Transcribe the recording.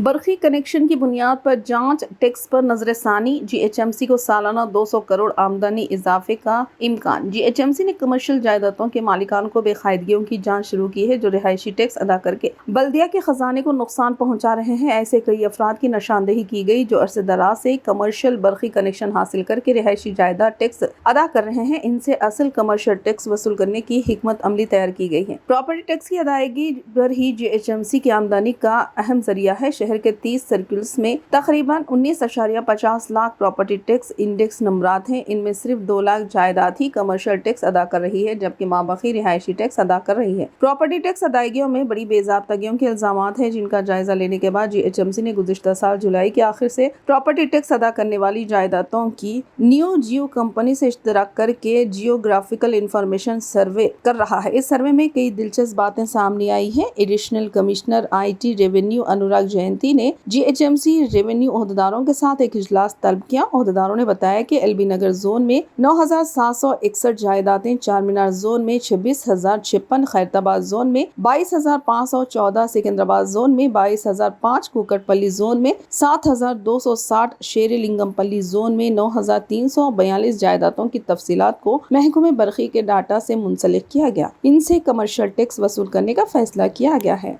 برقی کنیکشن کی بنیاد پر جانچ، ٹیکس پر نظر ثانی، جی ایچ ایم سی کو سالانہ 200 کروڑ آمدنی اضافے کا امکان۔ جی ایچ ایم سی نے کمرشل جائیدادوں کے مالکان کو بے قاعدگیوں کی جانچ شروع کی ہے جو رہائشی ٹیکس ادا کر کے بلدیہ کے خزانے کو نقصان پہنچا رہے ہیں۔ ایسے کئی افراد کی نشاندہی کی گئی جو عرصہ دراز سے کمرشل برقی کنیکشن حاصل کر کے رہائشی جائیداد ٹیکس ادا کر رہے ہیں۔ ان سے اصل کمرشل ٹیکس وصول کرنے کی حکمت عملی تیار کی گئی ہے۔ پراپرٹی ٹیکس کی ادائیگی پر ہی جی ایچ ایم سی کی آمدنی کا اہم ذریعہ ہے۔ شہر کے 30 سرکلز میں تقریباً 19.50 لاکھ پراپرٹی ٹیکس انڈیکس نمبرات ہیں۔ ان میں صرف 2 لاکھ جائیداد ہی کمرشل ٹیکس ادا کر رہی ہے جبکہ مابقی رہائشی ٹیکس ادا کر رہی ہے۔ پراپرٹی ٹیکس ادائیگیوں میں بڑی بے ضابطگیوں کے الزامات ہیں جن کا جائزہ لینے کے بعد جی ایچ ایم سی نے گزشتہ سال جولائی کے آخر سے پراپرٹی ٹیکس ادا کرنے والی جائیدادوں کی نیو جیو کمپنی سے اشتراک کر کے جیوگرافیکل انفارمیشن سروے کر رہا ہے۔ اس سروے میں کئی دلچسپ باتیں سامنے آئی ہیں۔ Additional commissioner I T revenue Anurag Jayanti نے G H M C revenue عہدیداروں کے ساتھ ایک اجلاس طلب کیا۔ عہدیداروں نے بتایا کہ ایل بی نگر زون میں 9,761 جائیدادیں، چار مینار زون میں 26,056، خیرتآباد زون میں 22,514، سکندرآباد زون میں 22,005، کوکٹ پلی زون میں 7,260، شیر لنگم پلی زون میں 9,342 جائیدادوں کی تفصیلات کو محکمہ برقی کے ڈاٹا سے منسلک کیا گیا۔ ان سے کمرشل ٹیکس وصول کرنے کا فیصلہ کیا گیا ہے۔